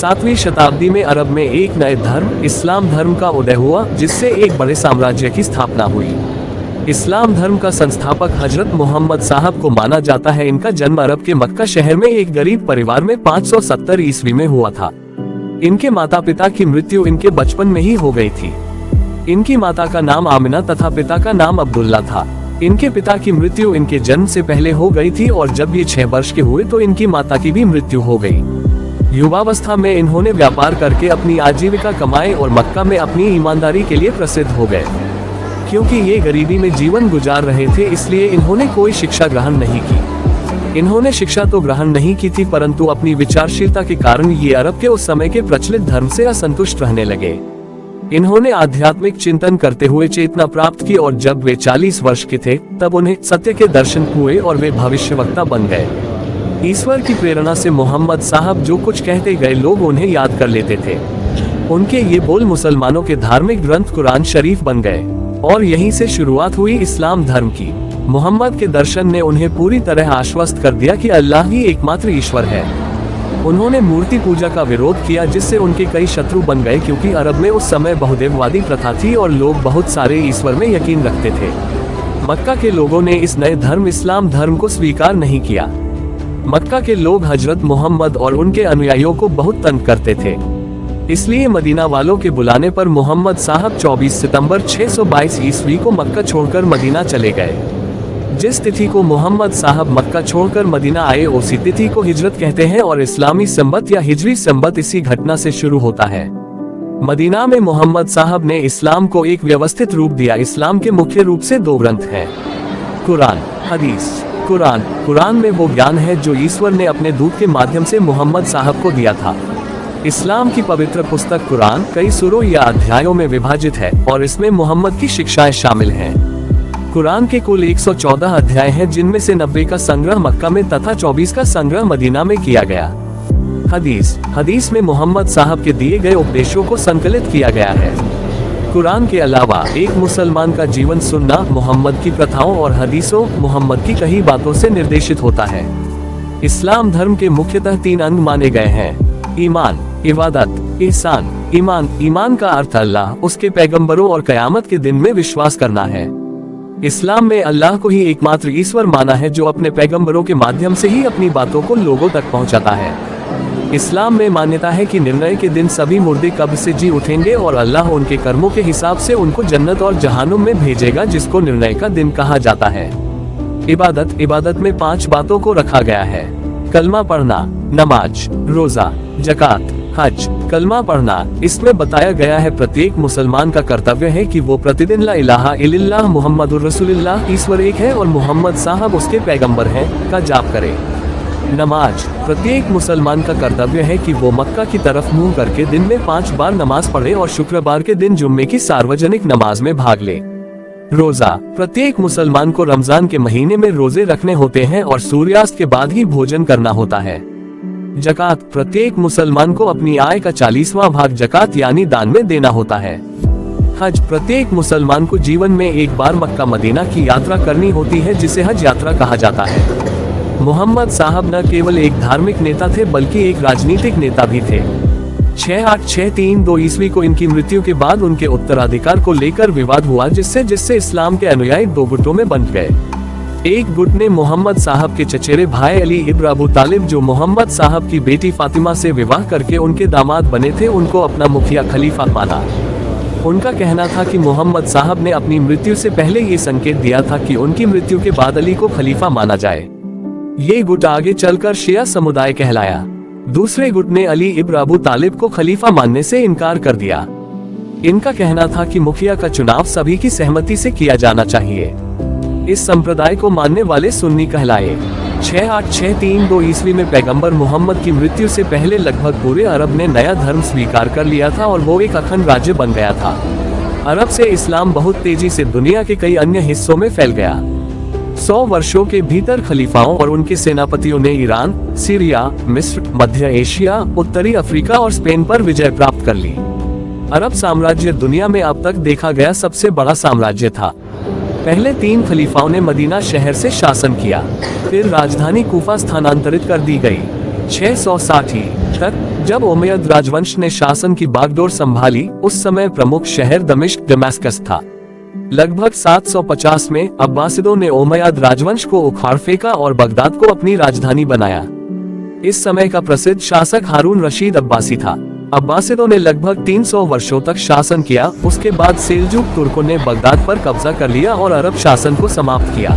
7वीं शताब्दी में अरब में एक नए धर्म इस्लाम धर्म का उदय हुआ, जिससे एक बड़े साम्राज्य की स्थापना हुई। इस्लाम धर्म का संस्थापक हजरत मोहम्मद साहब को माना जाता है। इनका जन्म अरब के मक्का शहर में एक गरीब परिवार में 570 ईस्वी में हुआ था। इनके माता पिता की मृत्यु इनके बचपन में ही हो गई थी। इनकी माता का नाम आमिना तथा पिता का नाम अब्दुल्ला था। इनके पिता की मृत्यु इनके जन्म से पहले हो गई थी और जब ये 6 वर्ष के हुए तो इनकी माता की भी मृत्यु हो गई। युवावस्था में इन्होंने व्यापार करके अपनी आजीविका कमाए और मक्का में अपनी ईमानदारी के लिए प्रसिद्ध हो गए। क्योंकि ये गरीबी में जीवन गुजार रहे थे, इसलिए इन्होंने कोई शिक्षा ग्रहण नहीं की। इन्होंने शिक्षा तो ग्रहण नहीं की थी, परंतु अपनी विचारशीलता के कारण ये अरब के उस समय के प्रचलित धर्म से असंतुष्ट रहने लगे। इन्होंने आध्यात्मिक चिंतन करते हुए चेतना प्राप्त की और जब वे 40 वर्ष के थे तब उन्हें सत्य के दर्शन हुए और वे भविष्यवक्ता बन गए। ईश्वर की प्रेरणा से मोहम्मद साहब जो कुछ कहते गए लोग उन्हें याद कर लेते थे। उनके ये बोल मुसलमानों के धार्मिक ग्रंथ कुरान शरीफ बन गए और यहीं से शुरुआत हुई इस्लाम धर्म की। मोहम्मद के दर्शन ने उन्हें पूरी तरह आश्वस्त कर दिया कि अल्लाह ही एकमात्र ईश्वर है। उन्होंने मूर्ति पूजा का विरोध किया, जिससे उनके कई शत्रु बन गए, क्योंकि अरब में उस समय बहुदेववादी प्रथा थी और लोग बहुत सारे ईश्वर में यकीन रखते थे। मक्का के लोगों ने इस नए धर्म इस्लाम धर्म को स्वीकार नहीं किया। मक्का के लोग हजरत मोहम्मद और उनके अनुयायियों को बहुत तंग करते थे। इसलिए मदीना वालों के बुलाने पर मोहम्मद साहब 24 सितंबर 622 ईस्वी को मक्का छोड़कर मदीना चले गए। जिस तिथि को मोहम्मद साहब मक्का छोड़कर मदीना आए उसी तिथि को हिजरत कहते हैं और इस्लामी संबत या हिजरी संबत इसी घटना से शुरू होता है। मदीना में मोहम्मद साहब ने इस्लाम को एक व्यवस्थित रूप दिया। इस्लाम के मुख्य रूप से 2 ग्रंथ हैं, कुरान, हदीस। कुरान में वो ज्ञान है जो ईश्वर ने अपने दूत के माध्यम से मोहम्मद साहब को दिया था। इस्लाम की पवित्र पुस्तक कुरान कई सूरों या अध्यायों में विभाजित है और इसमें मोहम्मद की शिक्षाएं शामिल हैं। कुरान के कुल 114 अध्याय हैं, जिनमें से 90 का संग्रह मक्का में तथा 24 का संग्रह मदीना में किया गया। हदीस में मोहम्मद साहब के दिए गए उपदेशों को संकलित किया गया है। कुरान के अलावा एक मुसलमान का जीवन सुन्ना मोहम्मद की प्रथाओं और हदीसों मोहम्मद की कही बातों से निर्देशित होता है। इस्लाम धर्म के मुख्यतः 3 अंग माने गए हैं: ईमान, इबादत, ihसान। ईमान का अर्थ अल्लाह, उसके पैगंबरों और कयामत के दिन में विश्वास करना है। इस्लाम में अल्लाह को ही एकमात्र ईश्वर माना है, जो अपने पैगंबरों के माध्यम से ही अपनी बातों को लोगों तक पहुंचाता है। इस्लाम में मान्यता है कि निर्णय के दिन सभी मुर्दे कब्र से जी उठेंगे और अल्लाह उनके कर्मों के हिसाब से उनको जन्नत और जहन्नुम में भेजेगा, जिसको निर्णय का दिन कहा जाता है। इबादत में 5 बातों को रखा गया है: कलमा पढ़ना, नमाज, रोजा, जकात, हज। कलमा पढ़ना, इसमें बताया गया है प्रत्येक मुसलमान का कर्तव्य है कि वो प्रतिदिन ला इलाहा इल्लल्लाह मुहम्मदुर रसूलुल्लाह, ईश्वर एक है और मोहम्मद साहब उसके पैगंबर हैं, का जाप करे। नमाज, प्रत्येक मुसलमान का कर्तव्य है कि वो मक्का की तरफ मुंह करके दिन में 5 बार नमाज पढ़े और शुक्रवार के दिन जुम्मे की सार्वजनिक नमाज में भाग ले। रोजा, प्रत्येक मुसलमान को रमजान के महीने में रोजे रखने होते हैं और सूर्यास्त के बाद ही भोजन करना होता है। जकात, प्रत्येक मुसलमान को अपनी आय का 40वां भाग जकात यानी दान में देना होता है। हज, प्रत्येक मुसलमान को जीवन में एक बार मक्का मदीना की यात्रा करनी होती है, जिसे हज यात्रा कहा जाता है। मोहम्मद साहब न केवल एक धार्मिक नेता थे बल्कि एक राजनीतिक नेता भी थे। 68632 ईस्वी को इनकी मृत्यु के बाद उनके उत्तराधिकार को लेकर विवाद हुआ, जिससे इस्लाम के अनुयायी 2 गुटों में बंट गए। एक गुट ने मोहम्मद साहब के चचेरे भाई अली इब्न अबू तालिब, जो मोहम्मद साहब की बेटी फातिमा से विवाह करके उनके दामाद बने थे, उनको अपना मुखिया खलीफा माना। उनका कहना था कि मोहम्मद साहब ने अपनी मृत्यु से पहले ये संकेत दिया था कि उनकी मृत्यु के बाद अली को खलीफा माना जाए। ये गुट आगे चलकर शिया समुदाय कहलाया। दूसरे गुट ने अली इब्न अबू तालिब को खलीफा मानने से इनकार कर दिया। इनका कहना था कि मुखिया का चुनाव सभी की सहमति से किया जाना चाहिए। इस संप्रदाय को मानने वाले सुन्नी कहलाए। 68632 ईस्वी में पैगंबर मोहम्मद की मृत्यु से पहले लगभग पूरे अरब ने नया धर्म स्वीकार कर लिया था और वो एक अखंड राज्य बन गया था। अरब से इस्लाम बहुत तेजी से दुनिया के कई अन्य हिस्सों में फैल गया। 100 वर्षों के भीतर खलीफाओं और उनके सेनापतियों ने ईरान, सीरिया, मिस्र, मध्य एशिया, उत्तरी अफ्रीका और स्पेन पर विजय प्राप्त कर ली। अरब साम्राज्य दुनिया में अब तक देखा गया सबसे बड़ा साम्राज्य था। पहले 3 खलीफाओं ने मदीना शहर से शासन किया, फिर राजधानी कूफा स्थानांतरित कर दी गई। 660 तक जब उमैयद राजवंश ने शासन की बागडोर संभाली, उस समय प्रमुख शहर दमिश्क दमास्कस था। लगभग 750 में अब्बासिदों ने उमैयद राजवंश को उखाड़ फेंका और बगदाद को अपनी राजधानी बनाया। इस समय का प्रसिद्ध शासक हारून रशीद अब्बासी था। अब्बासिदों ने लगभग 300 वर्षों तक शासन किया। उसके बाद सेल्जुक तुर्कों ने बगदाद पर कब्जा कर लिया और अरब शासन को समाप्त किया।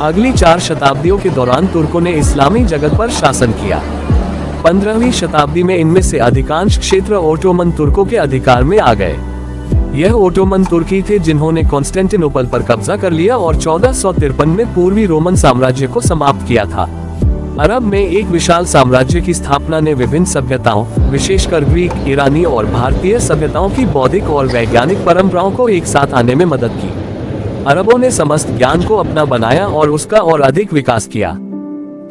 अगली 4 शताब्दियों के दौरान तुर्कों ने इस्लामी जगत पर शासन किया। 15वीं शताब्दी में इनमें से अधिकांश क्षेत्र ओटोमन तुर्कों के अधिकार में आ गए। यह ओटोमन तुर्की थे जिन्होंने कॉन्स्टेंटिनोपल पर कब्जा कर लिया और 1453 में पूर्वी रोमन साम्राज्य को समाप्त किया था। अरब में एक विशाल साम्राज्य की स्थापना ने विभिन्न सभ्यताओं, विशेषकर ग्रीक, ईरानी और भारतीय सभ्यताओं की बौद्धिक और वैज्ञानिक परंपराओं को एक साथ आने में मदद की। अरबों ने समस्त ज्ञान को अपना बनाया और उसका और अधिक विकास किया।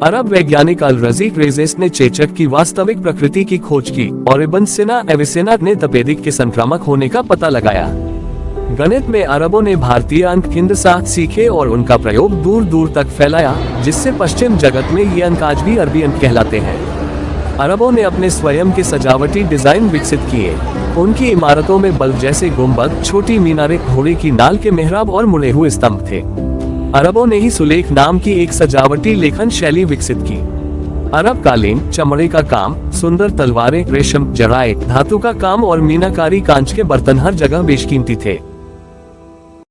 अरब वैज्ञानिक अल रज़ीक रेज़ेस ने चेचक की वास्तविक प्रकृति की खोज की और इब्न सीना एविसेना ने तपेदिक के संक्रामक होने का पता लगाया। गणित में अरबों ने भारतीय अंक हिंदसा सीखे और उनका प्रयोग दूर दूर तक फैलाया, जिससे पश्चिम जगत में ये अंक आज भी अरबी अंक कहलाते हैं। अरबों ने अपने स्वयं के सजावटी डिजाइन विकसित किए। उनकी इमारतों में बल्ब जैसे गुंबद, छोटी मीनारें, घोड़े की नाल के मेहराब और मुड़े हुए स्तंभ थे। अरबों ने ही सुलेख नाम की एक सजावटी लेखन शैली विकसित की। अरब कालीन, चमड़े का काम, सुंदर तलवारें, रेशम, जराए, धातु का काम और मीनाकारी कांच के बर्तन हर जगह बेशकीमती थे।